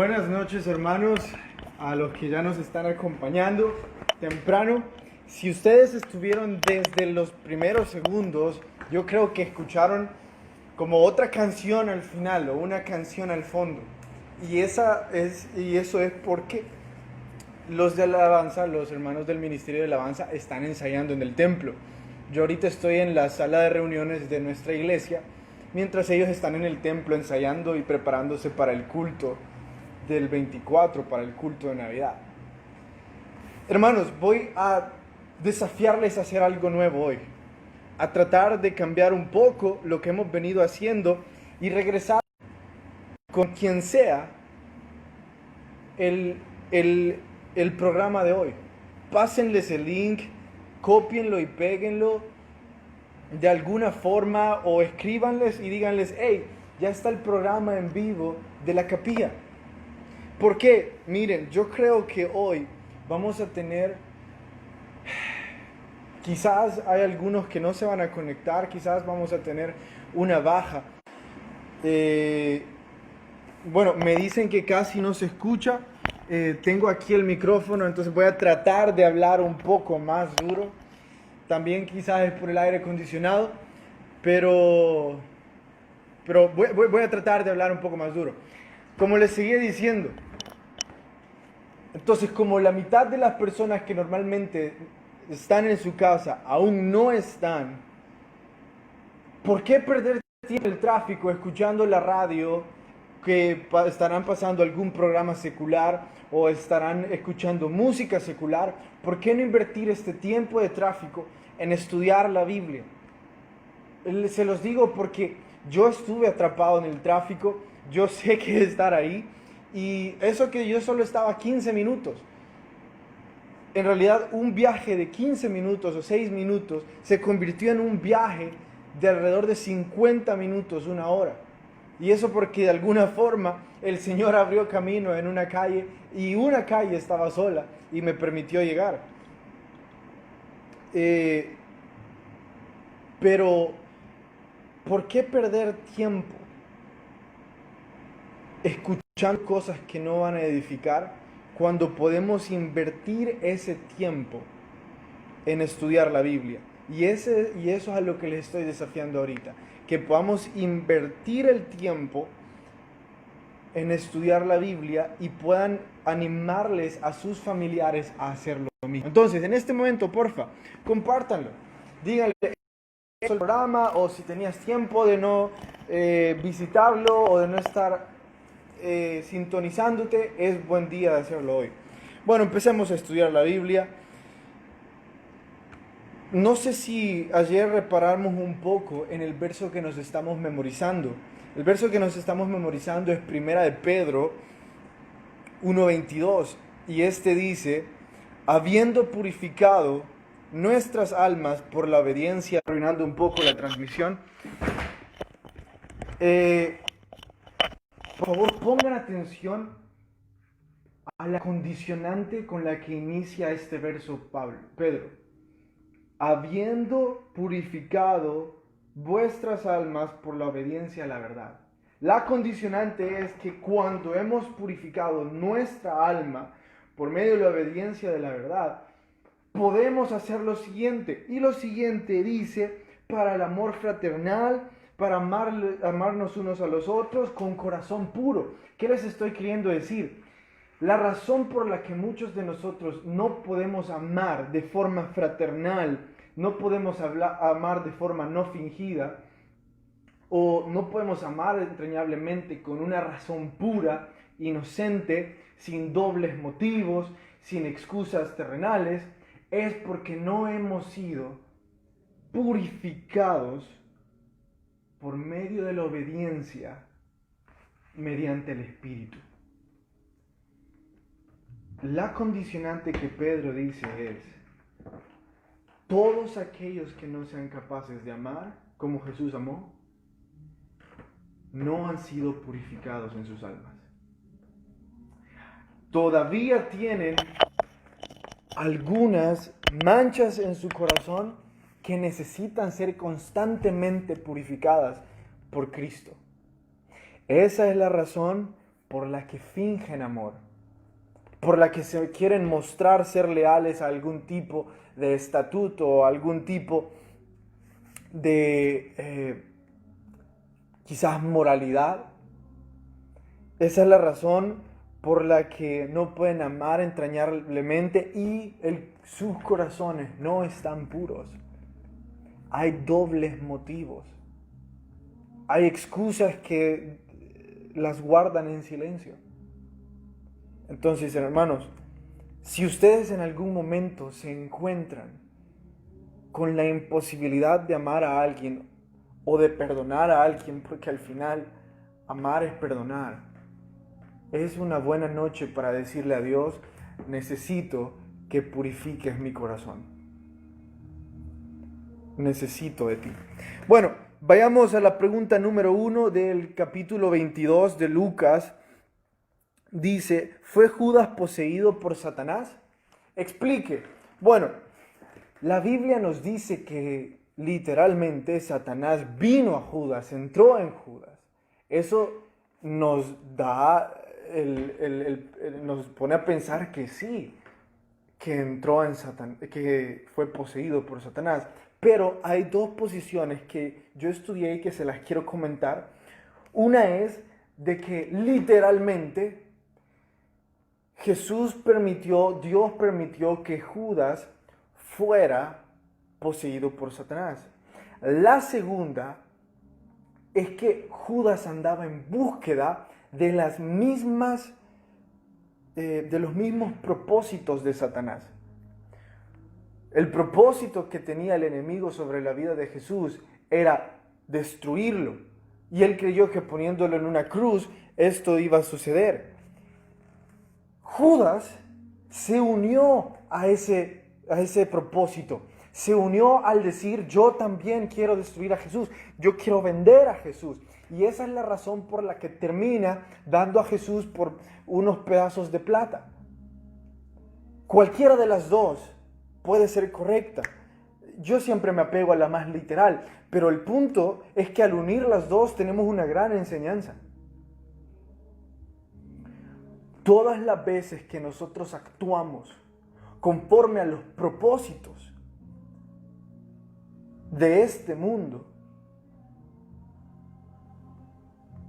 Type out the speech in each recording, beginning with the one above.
Buenas noches, hermanos, a los que ya nos están acompañando temprano. Si ustedes estuvieron desde los primeros segundos, yo creo que escucharon como otra canción al final o una canción al fondo. Y eso es porque los de alabanza, los hermanos del Ministerio de Alabanza, están ensayando en el templo. Yo ahorita estoy en la sala de reuniones de nuestra iglesia, mientras ellos están en el templo ensayando y preparándose para el culto del 24, para el culto de Navidad. Hermanos, voy a desafiarles a hacer algo nuevo hoy, a tratar de cambiar un poco lo que hemos venido haciendo y regresar con quien sea el programa de hoy. Pásenles el link, cópienlo y péguenlo de alguna forma o escríbanles y díganles: hey, ya está el programa en vivo de la capilla. Porque, miren, yo creo que hoy vamos a tener, quizás hay algunos que no se van a conectar, quizás vamos a tener una baja. Bueno, me dicen que casi no se escucha. Tengo aquí el micrófono, entonces voy a tratar de hablar un poco más duro. También quizás es por el aire acondicionado, pero voy a tratar de hablar un poco más duro. Como les seguía diciendo, entonces, como la mitad de las personas que normalmente están en su casa aún no están, ¿por qué perder tiempo en el tráfico escuchando la radio que estarán pasando algún programa secular o estarán escuchando música secular? ¿Por qué no invertir este tiempo de tráfico en estudiar la Biblia? Se los digo porque yo estuve atrapado en el tráfico, yo sé que es estar ahí, y eso que yo solo estaba 15 minutos. En realidad, un viaje de 15 minutos o 6 minutos se convirtió en un viaje de alrededor de 50 minutos, una hora. Y eso porque de alguna forma el Señor abrió camino en una calle y una calle estaba sola y me permitió llegar. Pero, ¿por qué perder tiempo escuchando cosas que no van a edificar cuando podemos invertir ese tiempo en estudiar la Biblia? Y eso es a lo que les estoy desafiando ahorita, que podamos invertir el tiempo en estudiar la Biblia y puedan animarles a sus familiares a hacer lo mismo. Entonces, en este momento, porfa, compártanlo. Díganle el programa, o si tenías tiempo de no visitarlo o de no estar sintonizándote, es buen día de hacerlo hoy. Bueno, empecemos a estudiar la Biblia. No sé si ayer reparamos un poco en el verso que nos estamos memorizando. El verso que nos estamos memorizando es Primera de Pedro 1:22, y este dice: habiendo purificado nuestras almas por la obediencia, arruinando un poco la transmisión. Por favor, pongan atención a la condicionante con la que inicia este verso Pedro. Habiendo purificado vuestras almas por la obediencia a la verdad. La condicionante es que cuando hemos purificado nuestra alma por medio de la obediencia de la verdad, podemos hacer lo siguiente. Y lo siguiente dice: para el amor fraternal, para amarnos unos a los otros con corazón puro. ¿Qué les estoy queriendo decir? La razón por la que muchos de nosotros no podemos amar de forma fraternal, no podemos amar de forma no fingida, o no podemos amar entrañablemente con una razón pura, inocente, sin dobles motivos, sin excusas terrenales, es porque no hemos sido purificados por medio de la obediencia mediante el Espíritu. La condicionante que Pedro dice es: todos aquellos que no sean capaces de amar como Jesús amó, no han sido purificados en sus almas. Todavía tienen algunas manchas en su corazón que necesitan ser constantemente purificadas por Cristo. Esa es la razón por la que fingen amor, por la que se quieren mostrar ser leales a algún tipo de estatuto o algún tipo de quizás moralidad. Esa es la razón por la que no pueden amar entrañablemente y sus corazones no están puros. Hay dobles motivos. Hay excusas que las guardan en silencio. Entonces, hermanos, si ustedes en algún momento se encuentran con la imposibilidad de amar a alguien o de perdonar a alguien, porque al final amar es perdonar, es una buena noche para decirle a Dios: necesito que purifiques mi corazón. Necesito de ti. Bueno, vayamos a la pregunta número 1 del capítulo 22 de Lucas. Dice: ¿fue Judas poseído por Satanás? Explique. Bueno, la Biblia nos dice que literalmente Satanás vino a Judas, entró en Judas. Eso nos da, nos pone a pensar que sí, que entró en Satanás, que fue poseído por Satanás. Pero hay dos posiciones que yo estudié y que se las quiero comentar. Una es de que literalmente Dios permitió que Judas fuera poseído por Satanás. La segunda es que Judas andaba en búsqueda de los mismos propósitos de Satanás. El propósito que tenía el enemigo sobre la vida de Jesús era destruirlo. Y él creyó que poniéndolo en una cruz, esto iba a suceder. Judas se unió a ese propósito. Se unió al decir: yo también quiero destruir a Jesús. Yo quiero vender a Jesús. Y esa es la razón por la que termina dando a Jesús por unos pedazos de plata. Cualquiera de las dos puede ser correcta. Yo siempre me apego a la más literal, pero el punto es que al unir las dos tenemos una gran enseñanza. Todas las veces que nosotros actuamos conforme a los propósitos de este mundo,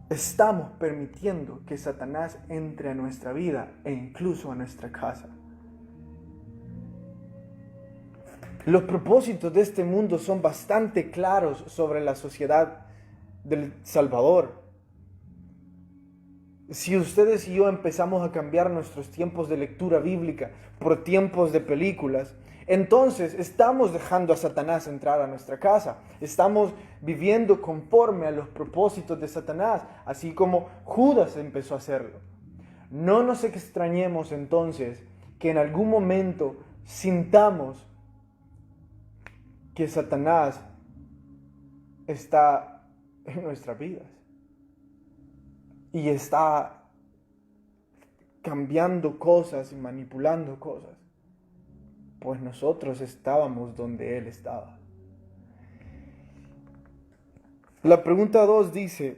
estamos permitiendo que Satanás entre a nuestra vida e incluso a nuestra casa. Los propósitos de este mundo son bastante claros sobre la sociedad del Salvador. Si ustedes y yo empezamos a cambiar nuestros tiempos de lectura bíblica por tiempos de películas, entonces estamos dejando a Satanás entrar a nuestra casa. Estamos viviendo conforme a los propósitos de Satanás, así como Judas empezó a hacerlo. No nos extrañemos entonces que en algún momento sintamos que Satanás está en nuestras vidas y está cambiando cosas y manipulando cosas, pues nosotros estábamos donde Él estaba. La pregunta 2 dice: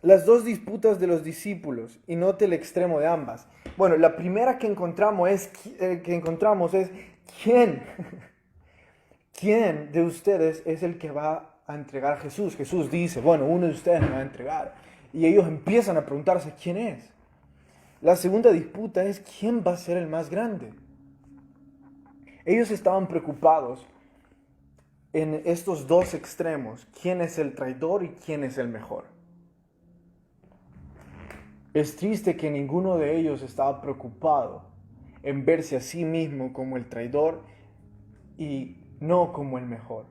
las dos disputas de los discípulos, y note el extremo de ambas. Bueno, la primera que encontramos es ¿quién? ¿Quién de ustedes es el que va a entregar a Jesús? Jesús dice: bueno, uno de ustedes me va a entregar. Y ellos empiezan a preguntarse: ¿quién es? La segunda disputa es: ¿quién va a ser el más grande? Ellos estaban preocupados en estos dos extremos: quién es el traidor y quién es el mejor. Es triste que ninguno de ellos estaba preocupado en verse a sí mismo como el traidor y no como el mejor.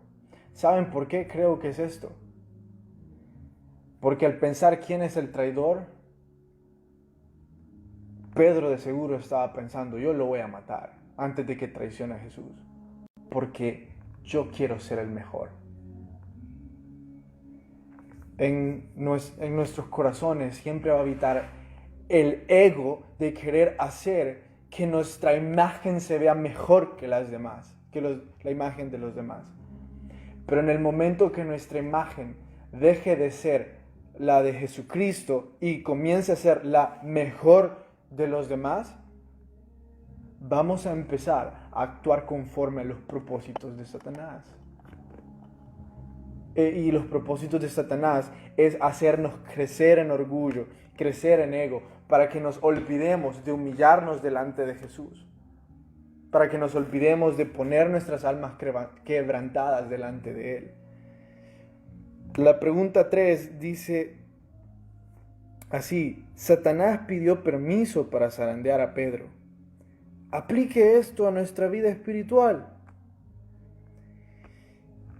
¿Saben por qué creo que es esto? Porque al pensar quién es el traidor, Pedro de seguro estaba pensando: yo lo voy a matar antes de que traicione a Jesús, porque yo quiero ser el mejor. En nuestros corazones siempre va a habitar el ego de querer hacer que nuestra imagen se vea mejor que las demás, la imagen de los demás. Pero en el momento que nuestra imagen deje de ser la de Jesucristo y comience a ser la mejor de los demás, vamos a empezar a actuar conforme a los propósitos de Satanás. Y los propósitos de Satanás es hacernos crecer en orgullo, crecer en ego, para que nos olvidemos de humillarnos delante de Jesús, para que nos olvidemos de poner nuestras almas quebrantadas delante de Él. La pregunta 3 dice así: Satanás pidió permiso para zarandear a Pedro. Aplique esto a nuestra vida espiritual.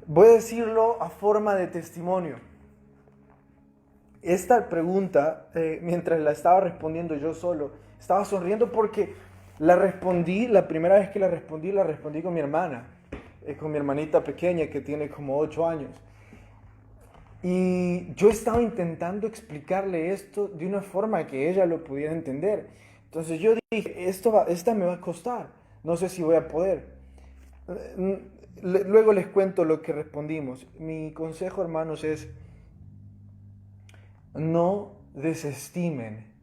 Voy a decirlo a forma de testimonio. Esta pregunta, mientras la estaba respondiendo yo solo, estaba sonriendo porque la primera vez que la respondí con mi hermana, con mi hermanita pequeña que tiene como 8 años. Y yo estaba intentando explicarle esto de una forma que ella lo pudiera entender. Entonces yo dije, esta me va a costar, no sé si voy a poder. Luego les cuento lo que respondimos. Mi consejo, hermanos, es: no desestimen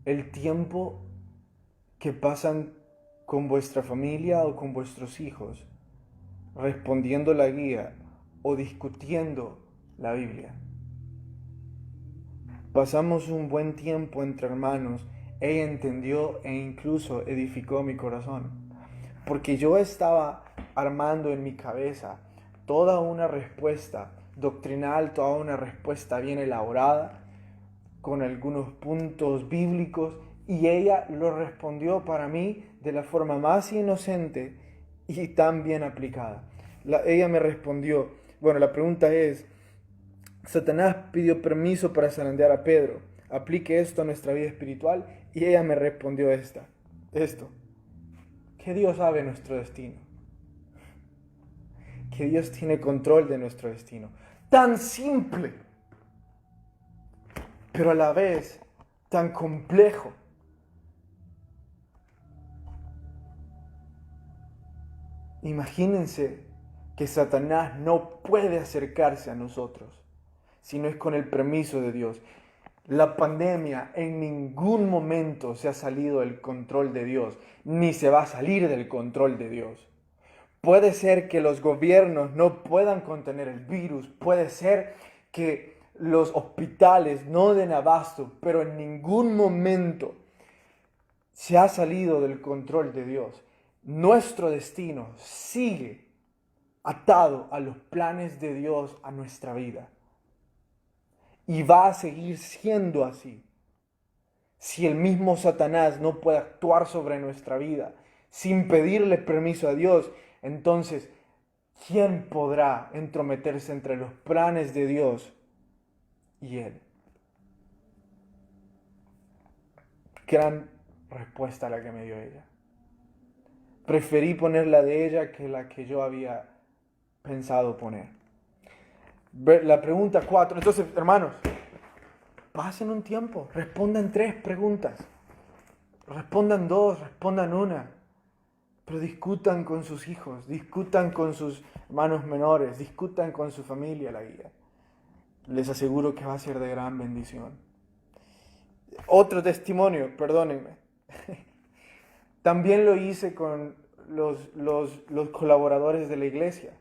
el tiempo que pasan con vuestra familia o con vuestros hijos, respondiendo la guía o discutiendo la Biblia. Pasamos un buen tiempo entre hermanos. Ella entendió e incluso edificó mi corazón, porque yo estaba armando en mi cabeza toda una respuesta doctrinal, toda una respuesta bien elaborada, con algunos puntos bíblicos, y ella lo respondió para mí de la forma más inocente y tan bien aplicada. Ella me respondió, la pregunta es: Satanás pidió permiso para zarandear a Pedro. Aplique esto a nuestra vida espiritual. Y ella me respondió esto: que Dios sabe nuestro destino, que Dios tiene control de nuestro destino. Tan simple, pero a la vez tan complejo. Imagínense que Satanás no puede acercarse a nosotros si no es con el permiso de Dios. La pandemia en ningún momento se ha salido del control de Dios, ni se va a salir del control de Dios. Puede ser que los gobiernos no puedan contener el virus, puede ser que los hospitales no den abasto, pero en ningún momento se ha salido del control de Dios. Nuestro destino sigue atado a los planes de Dios a nuestra vida. Y va a seguir siendo así. Si el mismo Satanás no puede actuar sobre nuestra vida sin pedirle permiso a Dios, entonces, ¿quién podrá entrometerse entre los planes de Dios y Él? Gran respuesta la que me dio ella. Preferí poner la de ella que la que yo había pensado poner. La pregunta 4. Entonces, hermanos, pasen un tiempo, respondan 3 preguntas, respondan 2, respondan 1, pero discutan con sus hijos, discutan con sus hermanos menores, discutan con su familia la guía. Les aseguro que va a ser de gran bendición. Otro testimonio, perdónenme. También lo hice con los colaboradores de la iglesia.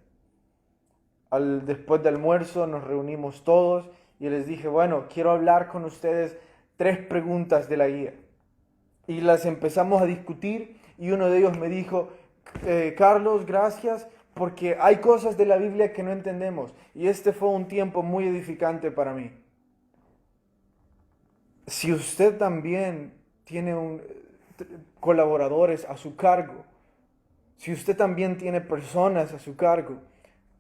Después del almuerzo nos reunimos todos y les dije, quiero hablar con ustedes 3 preguntas de la guía. Y las empezamos a discutir y uno de ellos me dijo, Carlos, gracias, porque hay cosas de la Biblia que no entendemos. Y este fue un tiempo muy edificante para mí. Si usted también tiene colaboradores a su cargo, si usted también tiene personas a su cargo,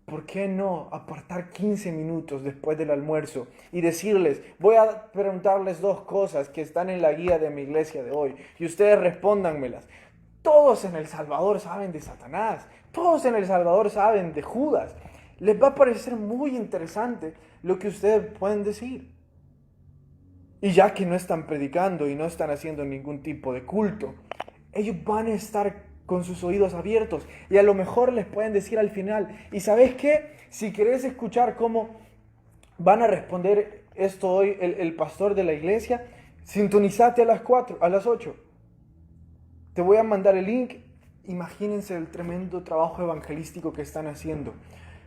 ¿por qué no apartar 15 minutos después del almuerzo y decirles, voy a preguntarles 2 cosas que están en la guía de mi iglesia de hoy y ustedes respóndanmelas? Todos en El Salvador saben de Satanás, todos en El Salvador saben de Judas. Les va a parecer muy interesante lo que ustedes pueden decir. Y ya que no están predicando y no están haciendo ningún tipo de culto, ellos van a estar con sus oídos abiertos y a lo mejor les pueden decir al final, ¿y sabes qué? Si querés escuchar cómo van a responder esto hoy el pastor de la iglesia, sintonizate a las 4, a las 8. Te voy a mandar el link. Imagínense el tremendo trabajo evangelístico que están haciendo.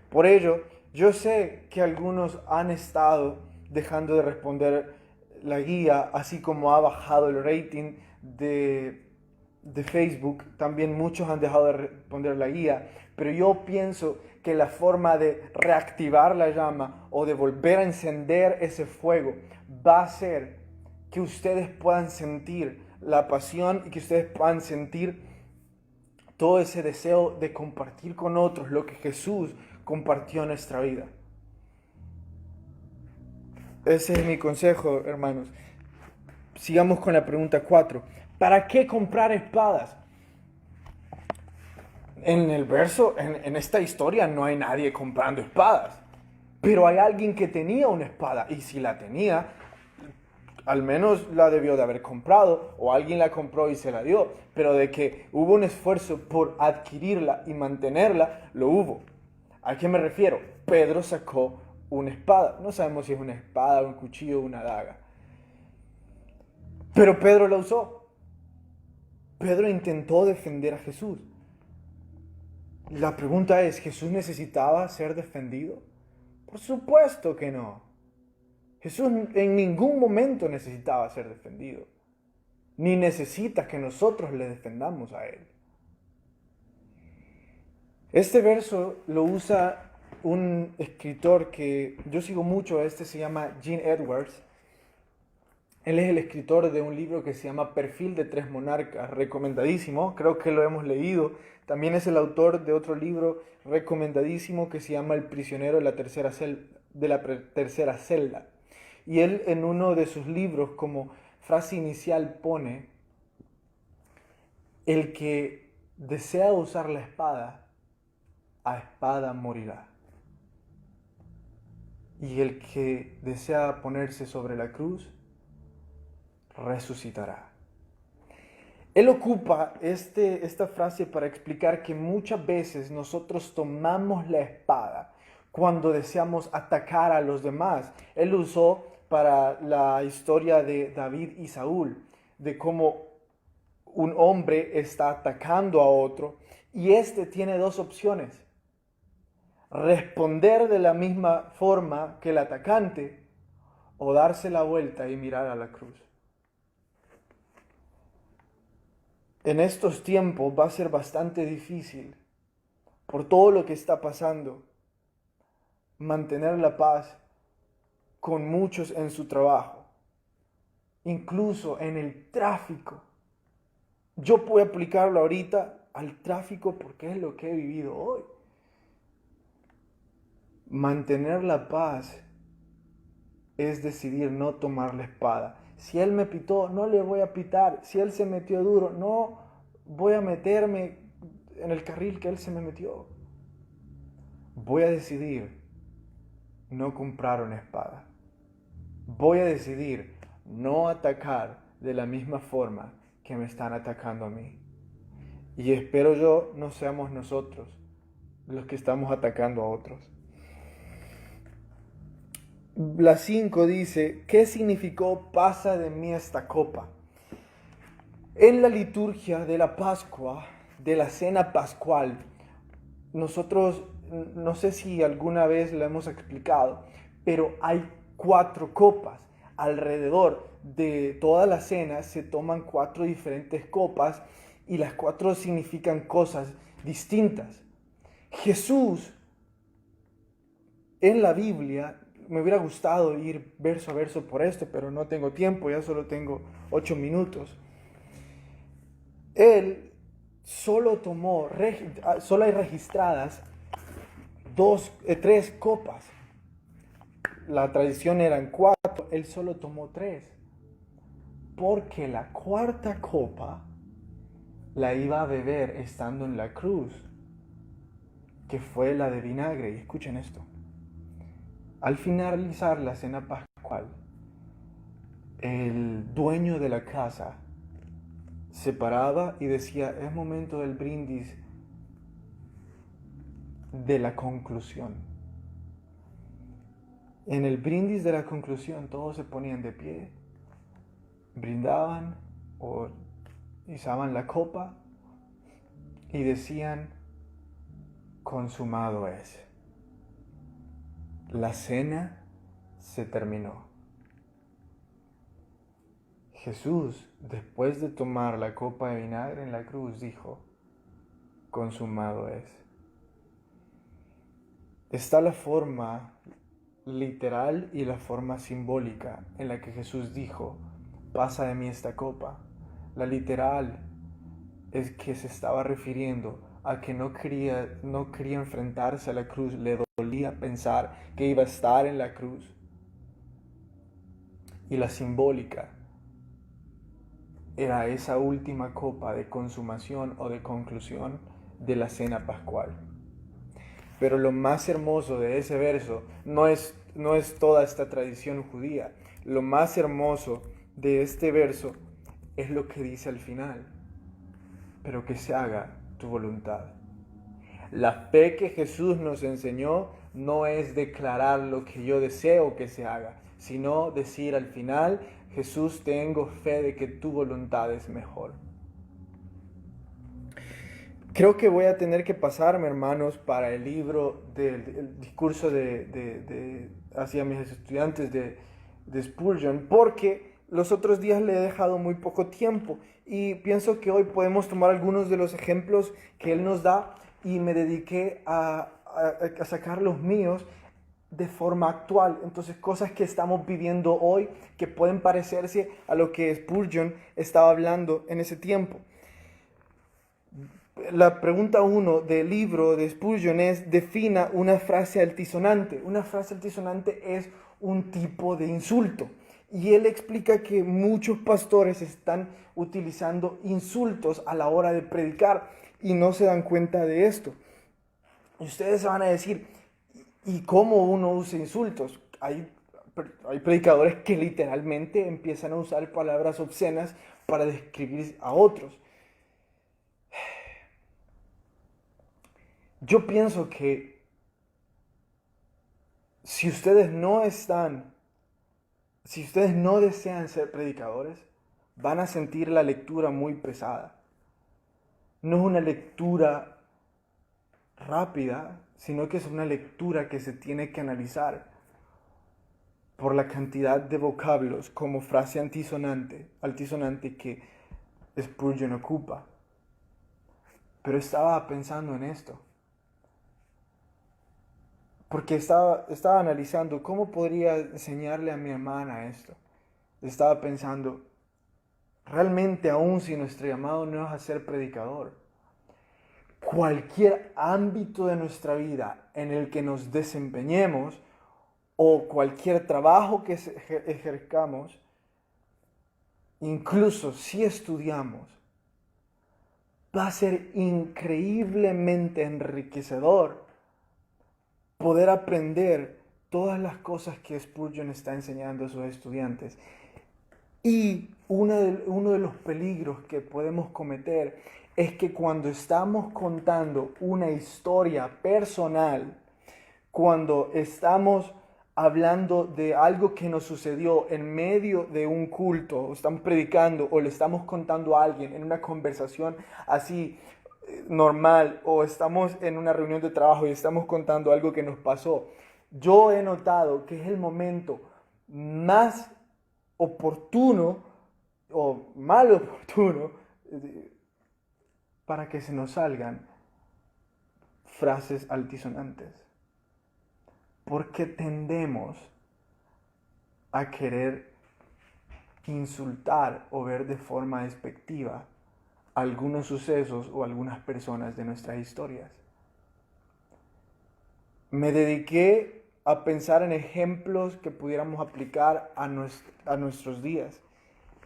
Por ello, yo sé que algunos han estado dejando de responder la guía, así como ha bajado el rating de Facebook. También muchos han dejado de responder la guía. Pero yo pienso que la forma de reactivar la llama o de volver a encender ese fuego va a ser que ustedes puedan sentir la pasión y que ustedes puedan sentir todo ese deseo de compartir con otros lo que Jesús compartió en nuestra vida. Ese es mi consejo, hermanos. Sigamos con la pregunta 4. ¿Para qué comprar espadas? En el verso, en esta historia no hay nadie comprando espadas. Pero hay alguien que tenía una espada. Y si la tenía, al menos la debió de haber comprado, o alguien la compró y se la dio, pero de que hubo un esfuerzo por adquirirla y mantenerla, lo hubo. ¿A qué me refiero? Pedro sacó una espada. No sabemos si es una espada, un cuchillo o una daga. Pero Pedro la usó. Pedro intentó defender a Jesús. La pregunta es, ¿Jesús necesitaba ser defendido? Por supuesto que no. Jesús en ningún momento necesitaba ser defendido, ni necesita que nosotros le defendamos a Él. Este verso lo usa un escritor que yo sigo mucho, se llama Gene Edwards. Él es el escritor de un libro que se llama Perfil de tres monarcas, recomendadísimo, creo que lo hemos leído. También es el autor de otro libro recomendadísimo que se llama El prisionero de la tercera celda. Y él en uno de sus libros como frase inicial pone, el que desea usar la espada, a espada morirá. Y el que desea ponerse sobre la cruz, resucitará. Él ocupa esta frase para explicar que muchas veces nosotros tomamos la espada cuando deseamos atacar a los demás. Él lo usó para la historia de David y Saúl, de cómo un hombre está atacando a otro y tiene dos opciones: responder de la misma forma que el atacante o darse la vuelta y mirar a la cruz. En estos tiempos va a ser bastante difícil, por todo lo que está pasando, mantener la paz con muchos en su trabajo, incluso en el tráfico. Yo puedo aplicarlo ahorita al tráfico porque es lo que he vivido hoy. Mantener la paz es decidir no tomar la espada. Si él me pitó, no le voy a pitar. Si él se metió duro, no voy a meterme en el carril que él se me metió. Voy a decidir no comprar una espada. Voy a decidir no atacar de la misma forma que me están atacando a mí. Y espero yo no seamos nosotros los que estamos atacando a otros. La 5 dice, ¿qué significó pasa de mí esta copa? En la liturgia de la Pascua, de la cena pascual, nosotros, no sé si alguna vez lo hemos explicado, pero hay 4 copas. Alrededor de toda la cena se toman 4 diferentes copas y las 4 significan cosas distintas. Jesús en la Biblia, me hubiera gustado ir verso a verso por esto, pero no tengo tiempo, ya solo tengo 8 minutos. Él solo hay registradas 3 copas. La tradición eran 4, él solo tomó 3. Porque la 4ª copa la iba a beber estando en la cruz, que fue la de vinagre. Y escuchen esto. Al finalizar la cena pascual, el dueño de la casa se paraba y decía, es momento del brindis de la conclusión. En el brindis de la conclusión todos se ponían de pie, brindaban o izaban la copa y decían, consumado es. La cena se terminó. Jesús, después de tomar la copa de vinagre en la cruz, dijo, consumado es. Está la forma literal y la forma simbólica en la que Jesús dijo, pasa de mí esta copa. La literal es que se estaba refiriendo a que no quería enfrentarse a la cruz, le dolía pensar que iba a estar en la cruz. Y la simbólica era esa última copa de consumación o de conclusión de la cena pascual. Pero lo más hermoso de ese verso no es toda esta tradición judía. Lo más hermoso de este verso es lo que dice al final. Pero que se haga tu voluntad. La fe que Jesús nos enseñó no es declarar lo que yo deseo que se haga, sino decir al final, Jesús, tengo fe de que tu voluntad es mejor. Creo que voy a tener que pasarme, hermanos, para el libro del discurso hacia mis estudiantes de Spurgeon, porque los otros días le he dejado muy poco tiempo y pienso que hoy podemos tomar algunos de los ejemplos que él nos da y me dediqué a sacar los míos de forma actual. Entonces, cosas que estamos viviendo hoy que pueden parecerse a lo que Spurgeon estaba hablando en ese tiempo. La pregunta 1 del libro de Spurgeon es, defina una frase altisonante. Una frase altisonante es un tipo de insulto. Y él explica que muchos pastores están utilizando insultos a la hora de predicar y no se dan cuenta de esto. Y ustedes van a decir, ¿y cómo uno usa insultos? Hay predicadores que literalmente empiezan a usar palabras obscenas para describir a otros. Yo pienso que si ustedes no desean ser predicadores, van a sentir la lectura muy pesada. No es una lectura rápida, sino que es una lectura que se tiene que analizar por la cantidad de vocablos como frase altisonante que Spurgeon ocupa. Pero estaba pensando en esto. Porque estaba analizando cómo podría enseñarle a mi hermana esto. Estaba pensando, realmente aún si nuestro llamado no es a ser predicador, cualquier ámbito de nuestra vida en el que nos desempeñemos o cualquier trabajo que ejerzamos, incluso si estudiamos, va a ser increíblemente enriquecedor poder aprender todas las cosas que Spurgeon está enseñando a sus estudiantes. Y uno de los peligros que podemos cometer es que cuando estamos contando una historia personal, cuando estamos hablando de algo que nos sucedió en medio de un culto, o estamos predicando o le estamos contando a alguien en una conversación así normal, o estamos en una reunión de trabajo y estamos contando algo que nos pasó, yo he notado que es el momento más oportuno o mal oportuno para que se nos salgan frases altisonantes. Porque tendemos a querer insultar o ver de forma despectiva algunos sucesos o algunas personas de nuestras historias. Me dediqué a pensar en ejemplos que pudiéramos aplicar a nuestros días.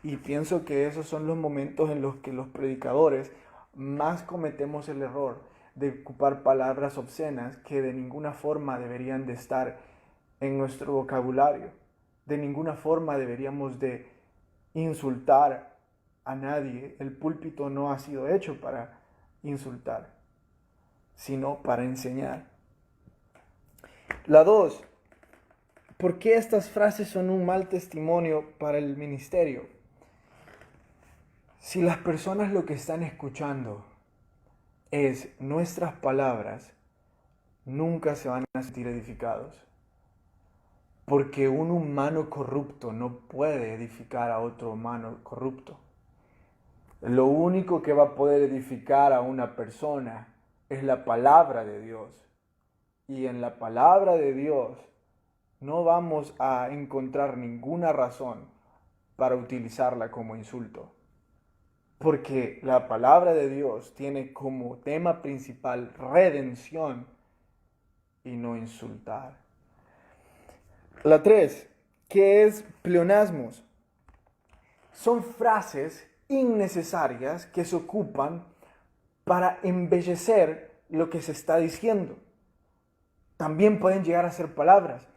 Y pienso que esos son los momentos en los que los predicadores más cometemos el error de ocupar palabras obscenas que de ninguna forma deberían de estar en nuestro vocabulario. De ninguna forma deberíamos de insultar a nadie. El púlpito no ha sido hecho para insultar, sino para enseñar. La 2, ¿Por qué estas frases son un mal testimonio para el ministerio? Si las personas lo que están escuchando es nuestras palabras, nunca se van a sentir edificados. Porque un humano corrupto no puede edificar a otro humano corrupto. Lo único que va a poder edificar a una persona es la palabra de Dios. Y en la palabra de Dios no vamos a encontrar ninguna razón para utilizarla como insulto. Porque la palabra de Dios tiene como tema principal redención y no insultar. La 3, ¿qué es pleonasmos? Son frases innecesarias que se ocupan para embellecer lo que se está diciendo. También pueden llegar a ser palabras.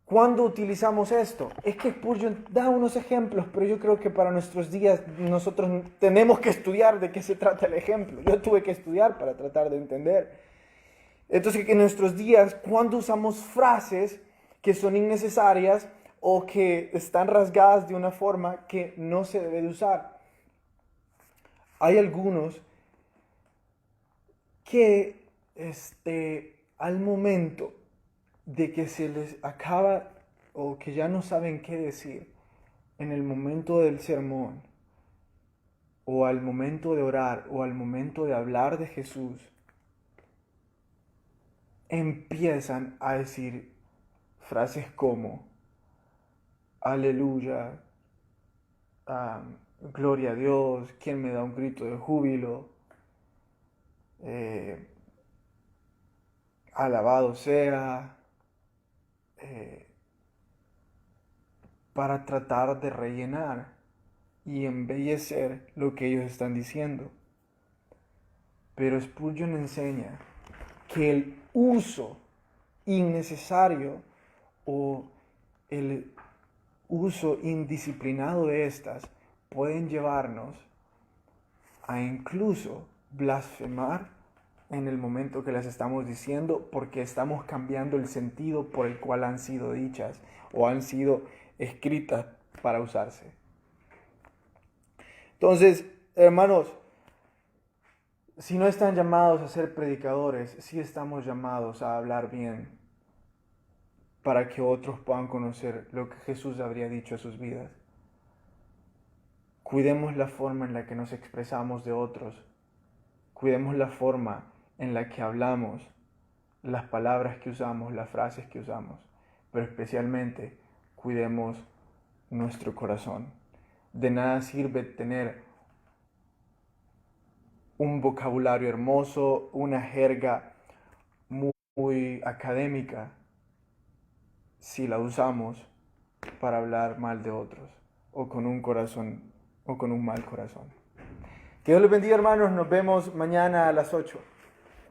¿Cuándo utilizamos esto? Es que Spurgeon da unos ejemplos, pero yo creo que para nuestros días nosotros tenemos que estudiar de qué se trata el ejemplo. Yo tuve que estudiar para tratar de entender. Entonces, en nuestros días, ¿cuándo usamos frases que son innecesarias o que están rasgadas de una forma que no se debe de usar? Hay algunos que al momento de que se les acaba o que ya no saben qué decir en el momento del sermón o al momento de orar o al momento de hablar de Jesús, empiezan a decir frases como aleluya, gloria a Dios, ¿quién me da un grito de júbilo? Alabado sea, para tratar de rellenar y embellecer lo que ellos están diciendo. Pero Spurgeon enseña que el uso innecesario o el uso indisciplinado de estas pueden llevarnos a incluso blasfemar en el momento que las estamos diciendo, porque estamos cambiando el sentido por el cual han sido dichas o han sido escritas para usarse. Entonces, hermanos, si no están llamados a ser predicadores, sí estamos llamados a hablar bien para que otros puedan conocer lo que Jesús habría dicho a sus vidas. Cuidemos la forma en la que nos expresamos de otros. Cuidemos la forma en la que hablamos, las palabras que usamos, las frases que usamos. Pero especialmente, cuidemos nuestro corazón. De nada sirve tener un vocabulario hermoso, una jerga muy académica, si la usamos para hablar mal de otros o con un corazón o con un mal corazón. Que Dios les bendiga, hermanos. Nos vemos mañana a las 8.